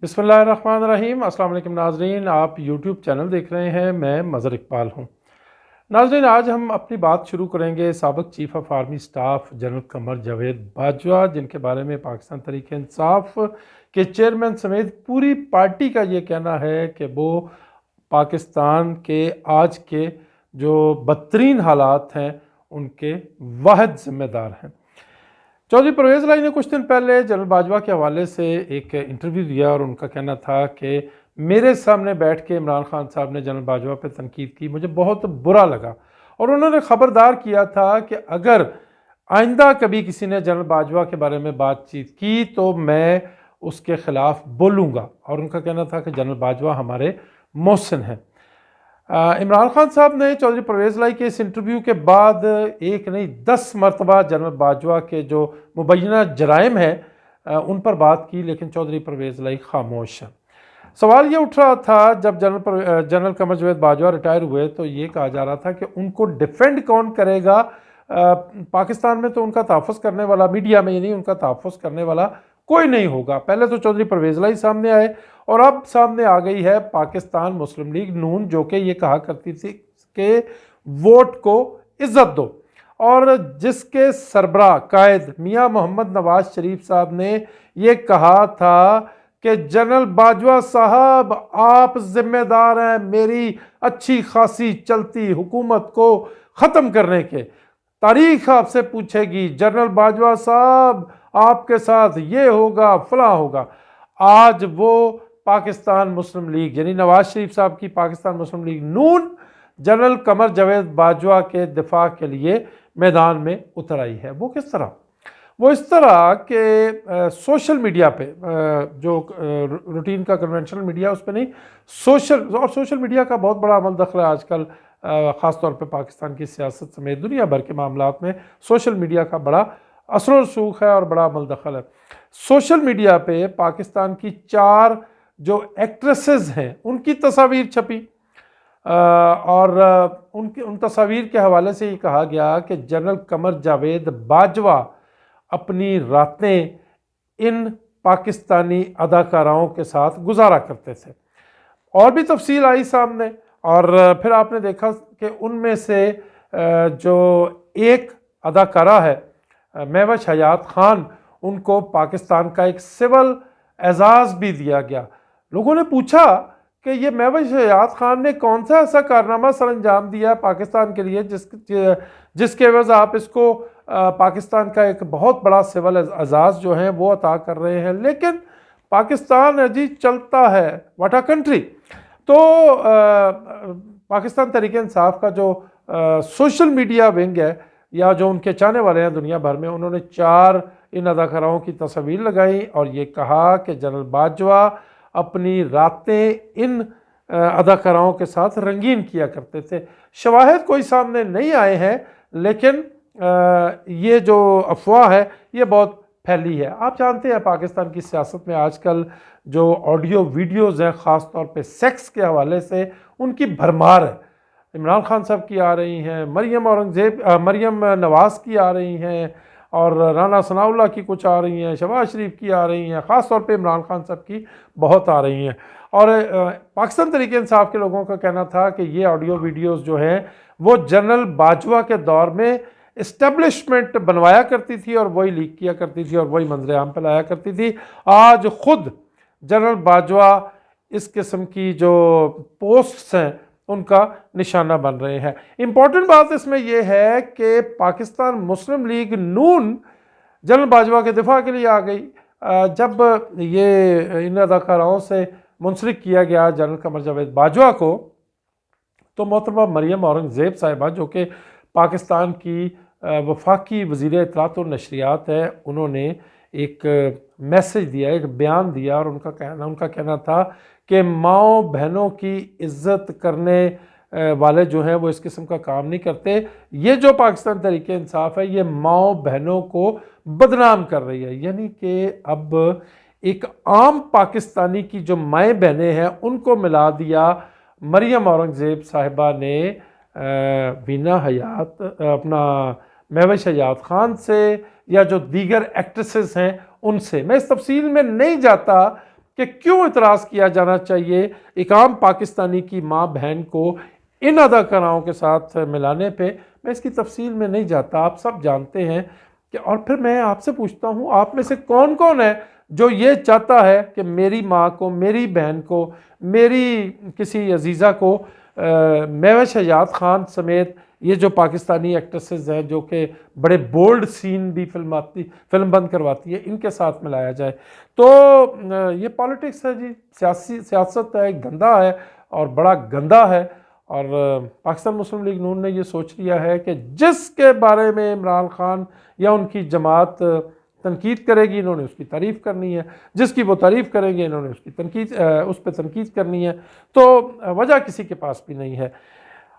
बिस्मिल्लाहिर्रहमानिर्रहीम। अस्सलाम वालेकुम नाजरीन, आप यूट्यूब चैनल देख रहे हैं। मैं मज़हर इकबाल हूँ। नाजरीन, आज हम अपनी बात शुरू करेंगे साबिक़ chief of army staff general Qamar Javed Bajwa, जिनके बारे में पाकिस्तान तहरीक-ए-इंसाफ के चेयरमैन समेत पूरी पार्टी का ये कहना है कि वो पाकिस्तान के आज के जो बदतरीन हालात हैं उनके वाहिद ज़िम्मेदार हैं। चौधरी परवेज़ इलाही ने कुछ दिन पहले जनरल बाजवा के हवाले से एक इंटरव्यू दिया और उनका कहना था कि मेरे सामने बैठ के इमरान खान साहब ने जनरल बाजवा पर तनकीद की, मुझे बहुत बुरा लगा। और उन्होंने ख़बरदार किया था कि अगर आइंदा कभी किसी ने जनरल बाजवा के बारे में बातचीत की तो मैं उसके ख़िलाफ़ बोलूँगा। और उनका कहना था कि जनरल बाजवा हमारे मोहसिन हैं। इमरान खान साहब ने चौधरी परवेज़ इलाही के इस इंटरव्यू के बाद एक नहीं 10 मरतबा जनरल बाजवा के जो मुबैना जराइम हैं उन पर बात की, लेकिन चौधरी परवेज़ इलाही खामोश हैं। सवाल ये उठ रहा था, जब जनरल कमर जावेद बाजवा रिटायर हुए तो ये कहा जा रहा था कि उनको डिफेंड कौन करेगा। पाकिस्तान में तो उनका तहफ़्फ़ुज़ करने वाला, मीडिया में ही नहीं, उनका तहफ़्फ़ुज़ करने वाला कोई नहीं होगा। पहले तो चौधरी परवेज़ इलाही सामने आए और अब सामने आ गई है पाकिस्तान मुस्लिम लीग नून, जो कि ये कहा करती थी कि वोट को इज़्ज़त दो, और जिसके सरबराह कायद मियाँ मोहम्मद नवाज शरीफ साहब ने ये कहा था कि जनरल बाजवा साहब आप जिम्मेदार हैं मेरी अच्छी खासी चलती हुकूमत को ख़त्म करने के, तारीख आपसे पूछेगी जनरल बाजवा साहब आपके साथ ये होगा फला होगा। आज वो पाकिस्तान मुस्लिम लीग यानी नवाज शरीफ साहब की पाकिस्तान मुस्लिम लीग नून जनरल कमर जावेद बाजवा के दिफा के लिए मैदान में उतर आई है। वो किस तरह? वो इस तरह के सोशल मीडिया पे जो रूटीन का कन्वेंशनल मीडिया उस पर नहीं, सोशल मीडिया का बहुत बड़ा अमल दखल है आजकल, ख़ास तौर पे पाकिस्तान की सियासत समेत दुनिया भर के मामलात में सोशल मीडिया का बड़ा असर और रसूख है और बड़ा अमल दखल है। सोशल मीडिया पे पाकिस्तान की 4 जो एक्ट्रेसेस हैं उनकी तस्वीर छपी और उन तस्वीर के हवाले से ये कहा गया कि जनरल कमर जावेद बाजवा अपनी रातें इन पाकिस्तानी अदाकाराओं के साथ गुजारा करते थे। और भी तफसील आई सामने और फिर आपने देखा कि उनमें से जो एक अदाकारा है महवश हयात खान, उनको पाकिस्तान का एक सिविल एजाज़ भी दिया गया। लोगों ने पूछा कि ये महवश हयात खान ने कौन सा ऐसा कारनामा सर अंजाम दिया पाकिस्तान के लिए जिसके वजह आप इसको पाकिस्तान का एक बहुत बड़ा सिविल एजाज़ जो है वो अता कर रहे हैं। लेकिन पाकिस्तान अजी चलता है, व्हाट अ कंट्री। तो पाकिस्तान तहरीक-ए-इंसाफ का जो सोशल मीडिया विंग है या जो उनके चाहने वाले हैं दुनिया भर में, उन्होंने 4 इन अदाकाराओं की तस्वीर लगाई और ये कहा कि जनरल बाजवा अपनी रातें इन अदाकाराओं के साथ रंगीन किया करते थे। शवाहिद कोई सामने नहीं आए हैं, लेकिन ये जो अफवाह है ये बहुत फैली है। आप जानते हैं पाकिस्तान की सियासत में आजकल जो ऑडियो वीडियोज़ हैं ख़ास तौर पे सेक्स के हवाले से उनकी भरमार है। इमरान खान साहब की आ रही हैं, मरियम नवाज़ की आ रही हैं और राना सनाउल्लाह की कुछ आ रही हैं, शहबाज शरीफ की आ रही हैं, ख़ास तौर पे इमरान खान साहब की बहुत आ रही हैं। और पाकिस्तान तहरीक-ए-इंसाफ के लोगों का कहना था कि ये ऑडियो वीडियोज़ जो हैं वो जनरल बाजवा के दौर में इस्टेब्लिशमेंट बनवाया करती थी और वही लीक किया करती थी और वही मंजर आम पर लाया करती थी। आज ख़ुद जनरल बाजवा इस किस्म की जो पोस्ट्स हैं उनका निशाना बन रहे हैं। इम्पॉर्टेंट बात इसमें यह है कि पाकिस्तान मुस्लिम लीग नून जनरल बाजवा के दिफा के लिए आ गई। जब ये इन अदाकाराओं से मुंसलिक किया गया जनरल कमर जावेद बाजवा को, तो मोहतरमा मरियम औरंगज़ेब साहिबा जो कि पाकिस्तान की वफाकी वज़ीर इत्तलात और नशरियात है, उन्होंने एक मैसेज दिया, एक बयान दिया और उनका कहना था कि माओ बहनों की इज़्ज़त करने वाले जो हैं वो इस किस्म का काम नहीं करते। ये जो पाकिस्तान तहरीक-ए-इंसाफ है ये माओ बहनों को बदनाम कर रही है, यानी कि अब एक आम पाकिस्तानी की जो माएँ बहनें हैं उनको मिला दिया मरियम औरंगज़ेब साहिबा ने वीना हयात अपना महवश हयात खान से या जो दीगर एक्ट्रेसेस हैं उनसे। मैं इस तफसील में नहीं जाता कि क्यों इतराज़ किया जाना चाहिए एक आम पाकिस्तानी की माँ बहन को इन अदाकाराओं के साथ मिलाने पे। मैं इसकी तफसील में नहीं जाता, आप सब जानते हैं कि। और फिर मैं आपसे पूछता हूँ, आप में से कौन कौन है जो ये चाहता है कि मेरी माँ को, मेरी बहन को, मेरी किसी अजीज़ा को महविश हयात खान समेत ये जो पाकिस्तानी एक्ट्रेसेस हैं जो कि बड़े बोल्ड सीन भी फिल्म बंद करवाती है, इनके साथ मिलाया जाए? तो ये पॉलिटिक्स है जी, सियासत है, गंदा है और बड़ा गंदा है। और पाकिस्तान मुस्लिम लीग नून ने ये सोच लिया है कि जिसके बारे में इमरान खान या उनकी जमात तनकीद करेगी, इन्होंने उसकी तारीफ़ करनी है, जिसकी वो तारीफ़ करेंगे इन्होंने उसकी उस पर तनकीद करनी है। तो वजह किसी के पास भी नहीं है।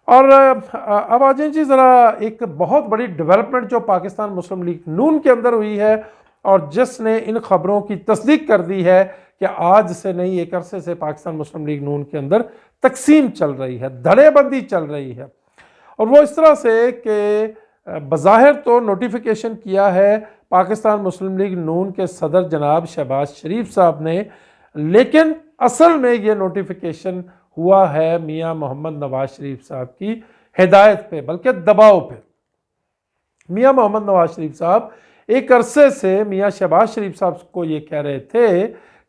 और अब आ जाए जी ज़रा एक बहुत बड़ी डेवलपमेंट जो पाकिस्तान मुस्लिम लीग नून के अंदर हुई है और जिसने इन खबरों की तस्दीक कर दी है कि आज से नहीं, एक अरसे से पाकिस्तान मुस्लिम लीग नून के अंदर तकसीम चल रही है, धड़ेबंदी चल रही है। और वो इस तरह से कि बज़ाहिर तो नोटिफिकेशन किया है पाकिस्तान मुस्लिम लीग नून के सदर जनाब शहबाज शरीफ साहब ने, लेकिन असल में ये नोटिफिकेशन हुआ है मियाँ मोहम्मद नवाज शरीफ साहब की हिदायत पे, बल्कि दबाव पे। मियाँ मोहम्मद नवाज शरीफ साहब एक अरसे से मियाँ शहबाज शरीफ साहब को ये कह रहे थे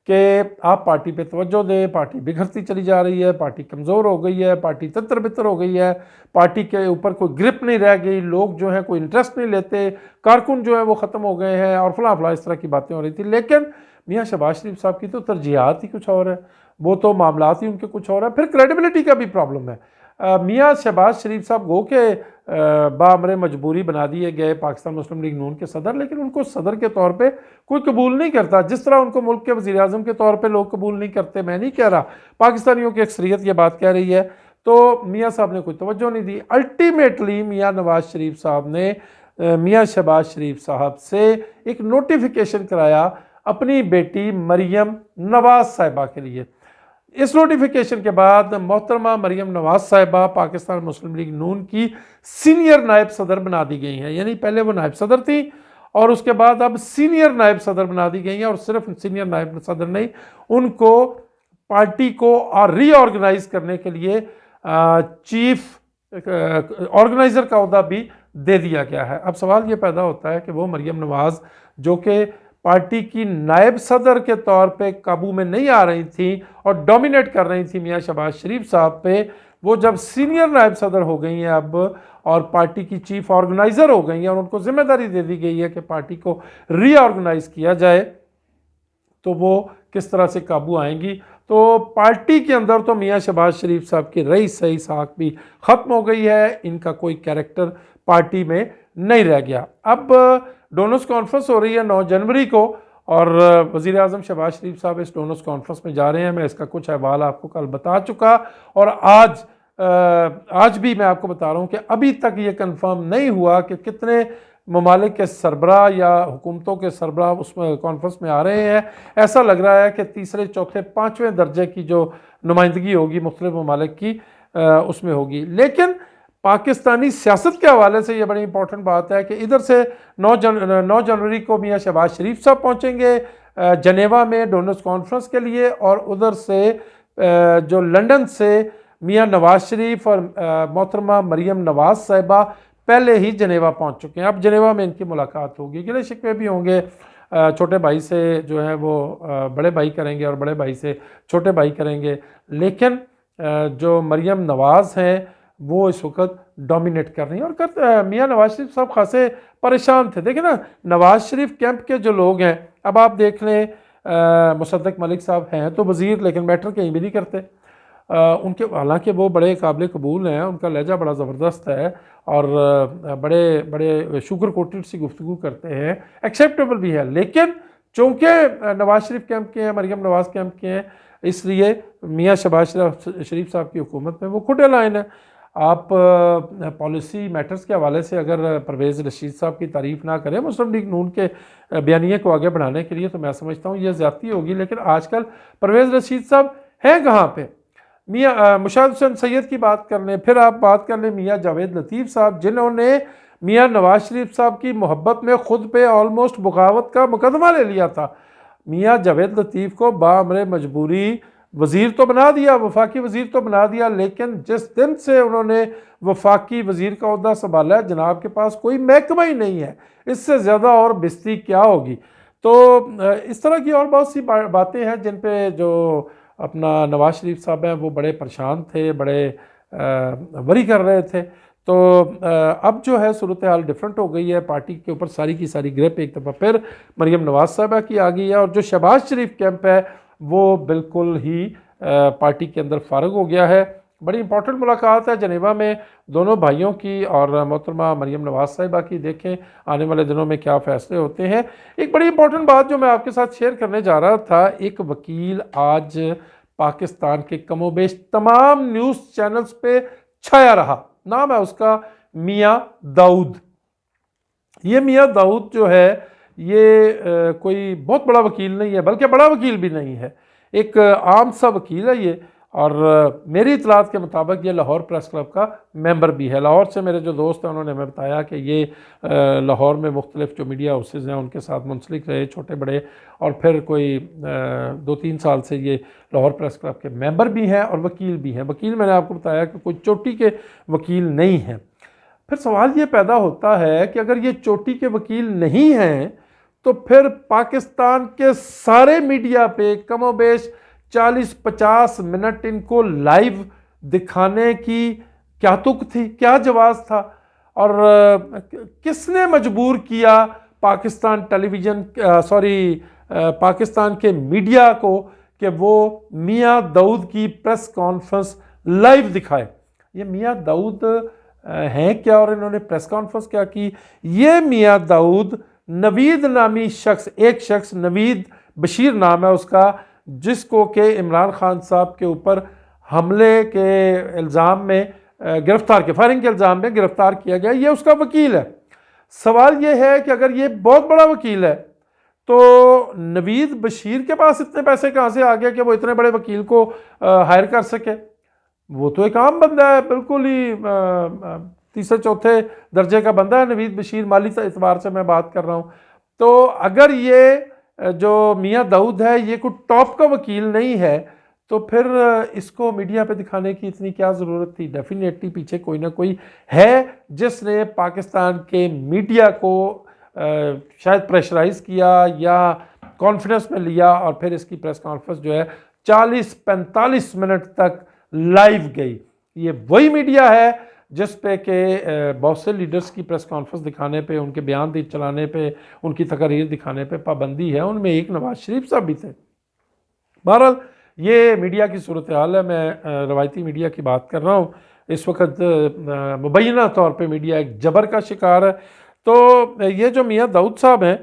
कि आप पार्टी पे तवज्जो दें, पार्टी बिखरती चली जा रही है, पार्टी कमज़ोर हो गई है, पार्टी तितर बितर हो गई है, पार्टी के ऊपर कोई ग्रिप नहीं रह गई, लोग जो हैं कोई इंटरेस्ट नहीं लेते, कारकुन जो है वो ख़त्म हो गए हैं और फलां फलां इस तरह की बातें हो रही थी। लेकिन मियाँ शहबाज शरीफ साहब की तो तरजीहात ही कुछ और है, वो तो मामलात ही उनके कुछ और है। फिर क्रेडिबिलिटी का भी प्रॉब्लम है। मियाँ शहबाज शरीफ साहब गो के बामरे मजबूरी बना दिए गए पाकिस्तान मुस्लिम लीग नून के सदर, लेकिन उनको सदर के तौर पे कोई कबूल नहीं करता, जिस तरह उनको मुल्क के वज़ीर आज़म के तौर पे लोग कबूल नहीं करते। मैं नहीं कह रहा, पाकिस्तानियों की अक्सरियत ये बात कह रही है। तो मियाँ साहब ने कोई तवज्जो नहीं दी। अल्टीमेटली मियाँ नवाज शरीफ साहब ने मियाँ शहबाज शरीफ साहब से एक नोटिफिकेशन कराया अपनी बेटी मरियम नवाज साहिबा के लिए। इस नोटिफिकेशन के बाद मोहतरमा मरियम नवाज साहिबा पाकिस्तान मुस्लिम लीग नून की सीनियर नायब सदर बना दी गई हैं। यानी पहले वो नायब सदर थी और उसके बाद अब सीनियर नायब सदर बना दी गई हैं। और सिर्फ सीनियर नायब सदर नहीं, उनको पार्टी को रीऑर्गेनाइज करने के लिए चीफ ऑर्गेनाइजर का ओहदा भी दे दिया गया है। अब सवाल ये पैदा होता है कि वो मरियम नवाज जो कि पार्टी की नायब सदर के तौर पे काबू में नहीं आ रही थी और डोमिनेट कर रही थी मियाँ शहबाज शरीफ साहब पे, वो जब सीनियर नायब सदर हो गई हैं अब और पार्टी की चीफ ऑर्गेनाइज़र हो गई हैं और उनको जिम्मेदारी दे दी गई है कि पार्टी को रीऑर्गेनाइज किया जाए, तो वो किस तरह से काबू आएंगी। तो पार्टी के अंदर तो मियाँ शहबाज शरीफ साहब की रही सही साख भी ख़त्म हो गई है, इनका कोई कैरेक्टर पार्टी में नहीं रह गया। अब डोनर्स कॉन्फ्रेंस हो रही है 9 जनवरी को और वज़ीर आज़म शहबाज शरीफ साहब इस डोनर्स कॉन्फ्रेंस में जा रहे हैं। मैं इसका कुछ अहवाल आपको कल बता चुका और आज भी मैं आपको बता रहा हूँ कि अभी तक ये कंफर्म नहीं हुआ कि कितने ममालिक के सरबराह या हुकूमतों के सरबराह उसमें कॉन्फ्रेंस में आ रहे हैं। ऐसा लग रहा है कि तीसरे चौथे पाँचवें दर्जे की जो नुमाइंदगी होगी मुख्तलिफ ममालिक की उसमें होगी। लेकिन पाकिस्तानी सियासत के हवाले से ये बड़ी इंपॉर्टेंट बात है कि इधर से 9 जनवरी को मियाँ शहबाज शरीफ साहब पहुँचेंगे जनेवा में डोनर्स कॉन्फ्रेंस के लिए और उधर से जो लंदन से मियाँ नवाज शरीफ और मोहतरमा मरियम नवाज साहिबा पहले ही जनेवा पहुँच चुके हैं। अब जनेवा में इनकी मुलाकात होगी, गिले शिकवे भी होंगे, छोटे भाई से जो है वो बड़े भाई करेंगे और बड़े भाई से छोटे भाई करेंगे। लेकिन जो मरियम नवाज हैं वो इस वक्त डोमिनेट कर रही हैं और मियाँ नवाज शरीफ साहब खासे परेशान थे। देखिए ना, नवाज शरीफ कैंप के जो लोग हैं, अब आप देख लें मुसद्दक मलिक साहब हैं तो वज़ीर, लेकिन मैटर कहीं भी नहीं करते। उनके हालांकि वो बड़े काबिल कबूल हैं, उनका लहजा बड़ा ज़बरदस्त है और बड़े बड़े शुगर कोटेड सी गुफ्तगू करते हैं, एक्सेप्टेबल भी है। लेकिन चूँकि नवाज शरीफ कैंप के हैं, मरियम नवाज कैंप के हैं, इसलिए मियाँ शहबाज शरीफ साहब की हुकूमत में वो खुटे लाइन है। आप पॉलिसी मैटर्स के हवाले से अगर परवेज़ रशीद साहब की तारीफ़ ना करें मुस्लिम लीग नून के बयानिए को आगे बढ़ाने के लिए, तो मैं समझता हूँ ये ज़्यादती होगी। लेकिन आजकल परवेज़ रशीद साहब हैं कहाँ पे? मियाँ मुशाहिद हुसैन सैयद की बात कर लें, फिर आप बात कर लें मियाँ जावेद लतीफ़ साहब, जिन्होंने मियाँ नवाज शरीफ साहब की मोहब्बत में ख़ुद पे ऑलमोस्ट बगावत का मुकदमा ले लिया था। मियाँ जावेद लतीफ़ को बाअमर मजबूरी वज़ीर तो बना दिया, वफाकी वज़ीर तो बना दिया, लेकिन जिस दिन से उन्होंने वफाकी वज़ीर का ओहदा संभाला है, जनाब के पास कोई महकमा ही नहीं है। इससे ज़्यादा और बेइज्जती क्या होगी। तो इस तरह की और बहुत सी बातें हैं जिन पे जो अपना नवाज शरीफ साहब हैं वो बड़े परेशान थे, बड़े वरी कर रहे थे। तो अब जो है सूरत हाल डिफरेंट हो गई है, पार्टी के ऊपर सारी की सारी ग्रिप एक दफ़ा फिर मरीम नवाज साहबा की आ गई है, और जो शहबाज शरीफ कैंप है वो बिल्कुल ही पार्टी के अंदर फारग हो गया है। बड़ी इंपॉर्टेंट मुलाकात है जनेवा में दोनों भाइयों की और मोहतरमा मरीम नवाज साहिबा की। देखें आने वाले दिनों में क्या फ़ैसले होते हैं। एक बड़ी इंपॉर्टेंट बात जो मैं आपके साथ शेयर करने जा रहा था, एक वकील आज पाकिस्तान के कमोबेश तमाम न्यूज़ चैनल्स पे छाया रहा। नाम है उसका मियाँ दाऊद। ये मियाँ दाऊद जो है ये कोई बहुत बड़ा वकील नहीं है, बल्कि बड़ा वकील भी नहीं है, एक आम सा वकील है ये। और मेरी इतलात के मुताबिक ये लाहौर प्रेस क्लब का मेंबर भी है। लाहौर से मेरे जो दोस्त हैं उन्होंने हमें बताया कि ये लाहौर में मुख्तलिफ जो मीडिया हाउसेज़ हैं उनके साथ मुंसलिक रहे, छोटे बड़े, और फिर कोई 2-3 साल से ये लाहौर प्रेस क्लब के मेंबर भी हैं और वकील भी हैं। वकील मैंने आपको बताया कि कोई चोटी के वकील नहीं हैं। फिर सवाल ये पैदा होता है कि अगर ये चोटी के वकील नहीं हैं तो फिर पाकिस्तान के सारे मीडिया पे कमोबेश 40-50 मिनट इनको लाइव दिखाने की क्या तुक थी, क्या जवाब था, और किसने मजबूर किया पाकिस्तान टेलीविज़न पाकिस्तान के मीडिया को कि वो मियाँ दाऊद की प्रेस कॉन्फ्रेंस लाइव दिखाए। ये मियाँ दाऊद हैं क्या और इन्होंने प्रेस कॉन्फ्रेंस क्या की? ये मियाँ दाऊद नवीद नामी शख्स, एक शख्स नवीद बशीर नाम है उसका, जिसको के इमरान खान साहब के ऊपर हमले के इल्ज़ाम में गिरफ्तार किया, फायरिंग के इल्ज़ाम में गिरफ्तार किया गया। ये उसका वकील है। सवाल ये है कि अगर ये बहुत बड़ा वकील है तो नवीद बशीर के पास इतने पैसे कहाँ से आ गए कि वो इतने बड़े वकील को हायर कर सके? वो तो एक आम बंदा है, बिल्कुल ही तीसरे चौथे दर्जे का बंदा है नवीद बशीर, माली एतबार से मैं बात कर रहा हूँ। तो अगर ये जो मियाँ दाऊद है ये कोई टॉप का वकील नहीं है तो फिर इसको मीडिया पे दिखाने की इतनी क्या ज़रूरत थी? डेफिनेटली पीछे कोई ना कोई है जिसने पाकिस्तान के मीडिया को शायद प्रेशराइज़ किया या कॉन्फिडेंस में लिया, और फिर इसकी प्रेस कॉन्फ्रेंस जो है 40-45 मिनट तक लाइव गई। ये वही मीडिया है जिस पे के बहुत से लीडर्स की प्रेस कॉन्फ्रेंस दिखाने पे, उनके बयान चलाने पे, उनकी तकरीर दिखाने पे पाबंदी है। उनमें एक नवाज शरीफ साहब भी थे। बहरहाल ये मीडिया की सूरत हाल है। मैं रवायती मीडिया की बात कर रहा हूँ। इस वक्त मुबैना तौर पे मीडिया एक जबर का शिकार है। तो ये जो मियाँ दाऊद साहब हैं,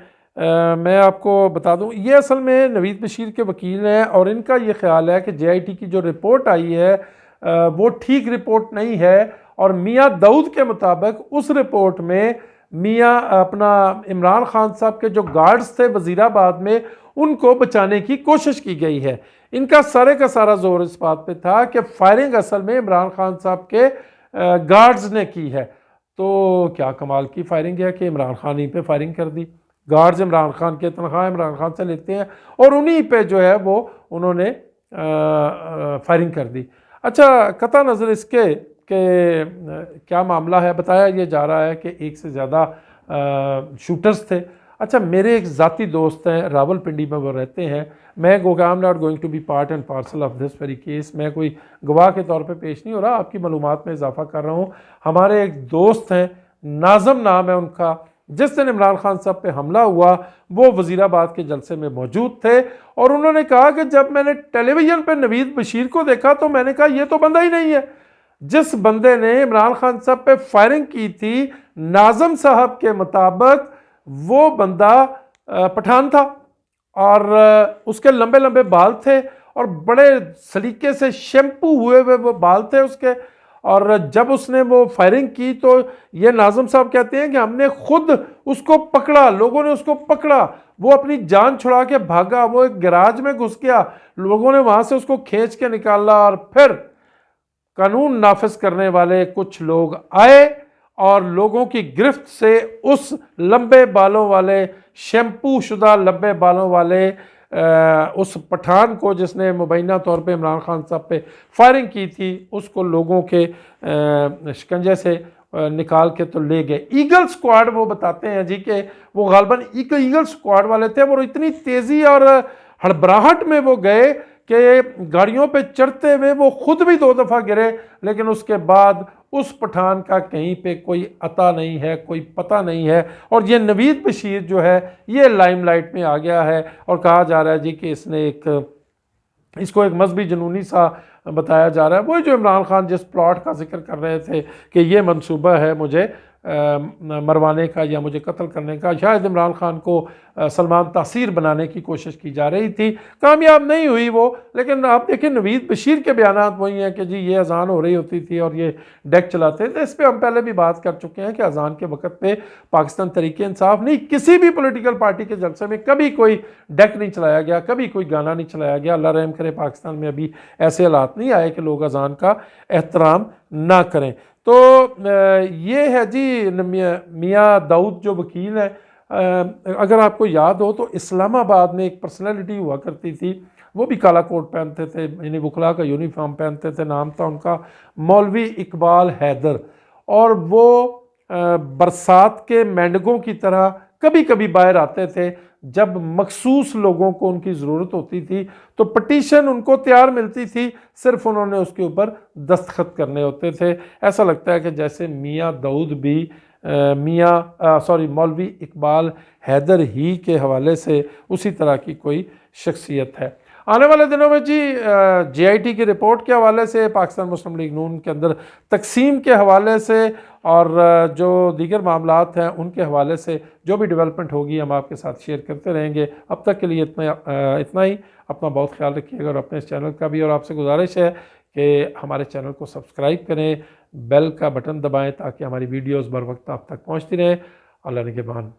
मैं आपको बता दूं, ये असल में नवीद बशीर के वकील हैं, और इनका ये ख्याल है कि JIT की जो रिपोर्ट आई है वो ठीक रिपोर्ट नहीं है, और मियाँ दाऊद के मुताबिक उस रिपोर्ट में मियाँ अपना इमरान खान साहब के जो गार्ड्स थे वज़ीराबाद में उनको बचाने की कोशिश की गई है। इनका सारे का सारा जोर इस बात पे था कि फायरिंग असल में इमरान खान साहब के गार्ड्स ने की है। तो क्या कमाल की फायरिंग है कि इमरान खान ही पे फायरिंग कर दी। गार्ड्स इमरान खान के तनख्वाह इमरान खान से लेते हैं और उन्हीं पे जो है वो उन्होंने फायरिंग कर दी। अच्छा, कता नज़र इसके कि क्या मामला है, बताया ये जा रहा है कि एक से ज़्यादा शूटर्स थे। अच्छा, मेरे एक ज़ाती दोस्त हैं, रावलपिंडी में वो रहते हैं। मैं I am not going to be part and parcel of this very case. मैं कोई गवाह के तौर पे पेश नहीं हो रहा, आपकी मालूमात में इजाफा कर रहा हूँ। हमारे एक दोस्त हैं, नाज़म नाम है उनका, जिस दिन इमरान खान साहब पे हमला हुआ वो वज़ीराबाद के जलसे में मौजूद थे, और उन्होंने कहा कि जब मैंने टेलीविज़न पे नवीद बशीर को देखा तो मैंने कहा ये तो बंदा ही नहीं है। जिस बंदे ने इमरान खान साहब पे फायरिंग की थी, नाज़म साहब के मुताबिक वो बंदा पठान था, और उसके लंबे लंबे बाल थे और बड़े सलीके से शैम्पू हुए हुए वो बाल थे उसके। और जब उसने वो फायरिंग की तो ये नाज़म साहब कहते हैं कि हमने खुद उसको पकड़ा, लोगों ने उसको पकड़ा, वो अपनी जान छुड़ा के भागा, वो एक गैराज में घुस गया, लोगों ने वहाँ से उसको खींच के निकाला, और फिर कानून नाफिज करने वाले कुछ लोग आए और लोगों की गिरफ्त से उस लंबे बालों वाले, शैम्पू शुदा लंबे बालों वाले उस पठान को जिसने मुबैना तौर पे इमरान खान साहब पे फायरिंग की थी उसको लोगों के शिकंजे से निकाल के तो ले गए। ईगल स्क्वाड वो बताते हैं जी कि वो गालबन ईगल स्क्वाड वाले थे, वो इतनी तेज़ी और हड़बड़ाहट में वो गए कि गाड़ियों पे चढ़ते हुए वो खुद भी 2 दफ़ा गिरे, लेकिन उसके बाद उस पठान का कहीं पे कोई अता नहीं है, कोई पता नहीं है। और ये नवीद बशीर जो है ये लाइमलाइट में आ गया है और कहा जा रहा है जी कि इसको एक मजहबी जुनूनी सा बताया जा रहा है। वही जो इमरान खान जिस प्लॉट का जिक्र कर रहे थे कि ये मंसूबा है मुझे मरवाने का या मुझे कत्ल करने का, शायद इमरान खान को सलमान तासीर बनाने की कोशिश की जा रही थी, कामयाब नहीं हुई वो। लेकिन आप देखें नवीद बशीर के बयानात वही हैं कि जी ये अजान हो रही होती थी और ये डेक चलाते थे। इस पर हम पहले भी बात कर चुके हैं कि अजान के वक्त पे पाकिस्तान तरीके इंसाफ नहीं, किसी भी पॉलिटिकल पार्टी के जलसे में कभी कोई डेक नहीं चलाया गया, कभी कोई गाना नहीं चलाया गया। अल्लाह रहम करे पाकिस्तान में अभी ऐसे हालात नहीं आए कि लोग अजान का एहतराम ना करें। तो ये है जी मियाँ दाऊद जो वकील है। अगर आपको याद हो तो इस्लामाबाद में एक पर्सनैलिटी हुआ करती थी, वो भी काला कोट पहनते थे, यानी वकला का यूनिफॉर्म पहनते थे, नाम था उनका मौलवी इकबाल हैदर। और वो बरसात के मेंढकों की तरह कभी कभी बाहर आते थे जब मखसूस लोगों को उनकी ज़रूरत होती थी, तो पटिशन उनको तैयार मिलती थी, सिर्फ उन्होंने उसके ऊपर दस्तखत करने होते थे। ऐसा लगता है कि जैसे मियाँ दाऊद भी मौलवी इकबाल हैदर ही के हवाले से उसी तरह की कोई शख्सियत है। आने वाले दिनों में जी JIT की रिपोर्ट के हवाले से, पाकिस्तान मुस्लिम लीग नून के अंदर तकसीम के हवाले से और जो दीगर मामलात हैं उनके हवाले से जो भी डेवलपमेंट होगी हम आपके साथ शेयर करते रहेंगे। अब तक के लिए इतना ही। अपना बहुत ख्याल रखिएगा और अपने इस चैनल का भी। और आपसे गुजारिश है कि हमारे चैनल को सब्सक्राइब करें, बेल का बटन दबाएं ताकि हमारी वीडियोज़ बर वक्त आप तक पहुँचती रहें। अल्लाह निगहबान।